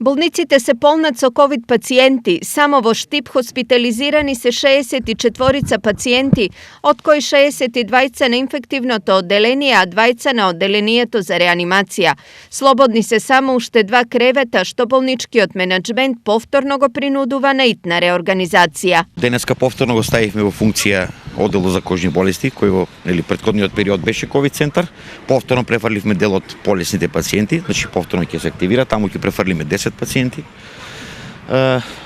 Bolnicите se polnат со ковид пациjenти. Само во Штип хоспитализирани се 64 пациjenти, од кои 62 на инфективното одделение, а 2 на одделението за реанимација. Слободни се само уште 2 кревета, што болничкиот менаџмент повторно го принудува на итна реорганизација. Денеска повторно го ставивме во функција одделот за кожни болести, кој во претходниот период беше ковид центар. Повторно префрливме дел од полесните пациенти, значи повторно ќе се активира, таму ќе префрлиме 10 пациенти.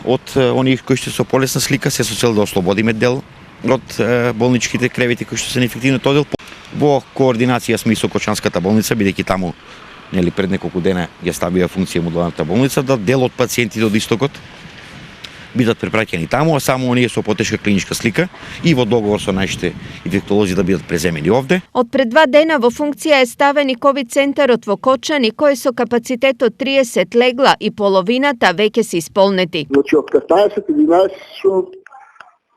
Од оние кои што се полесна слика, се со цел да ослободиме дел од болничките кревети кои што се на инфективниот оддел. Во координација сме и со Кочанската болница, бидејќи таму пред неколку дена ја ставија функција модуларната болница, да дел од пациентите од истокот бидат препраќани таму, а само оние со потешка клиничка слика и во договор со нашите инфектолози да бидат преземени овде. Од пред 2 дена во функција е ставен и ковид центарот во Кочани, кој со капацитет од 30 легла и половината веќе се исполнети. Значи од 15-11 со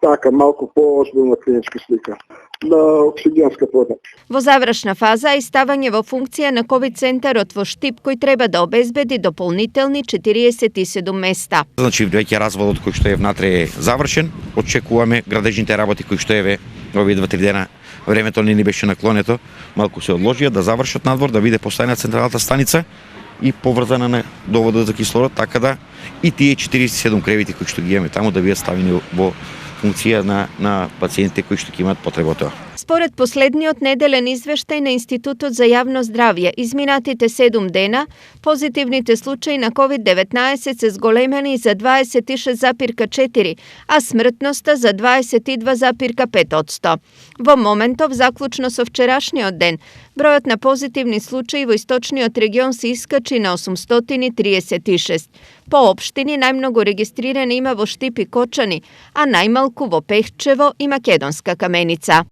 така малку поозбилна клиничка слика на оксигенска вода. Во завршна фаза е ставање во функција на ковид центарот во Штип, кој треба да обезбеди дополнителни 47 места. Значи веќе разводот кој што е внатре е завршен, очекуваме градежните работи кои што еве овие 2-3 дена времето не ни беше наклонето, малку се одложија да завршат надвор, да биде поставена централната станица и поврзана на доводот за кислород, така да и тие 47 кревети кои што ги имаме таму да бидат ставени во функција на пациентите кои што ќе имаат потреба од тоа. Според последниот неделен извештај на Институтот за јавно здравје, изминатите 7 дена, позитивните случаи на COVID-19 се зголемени за 26,4, а смртноста за 22,5%. Во моментов, заклучно со вчерашниот ден, бројот на позитивни случаи во источниот регион се искачи на 836. По општини најмногу регистрирани има во Штип и Кочани, а најмалку во Пехчево и Македонска Каменица.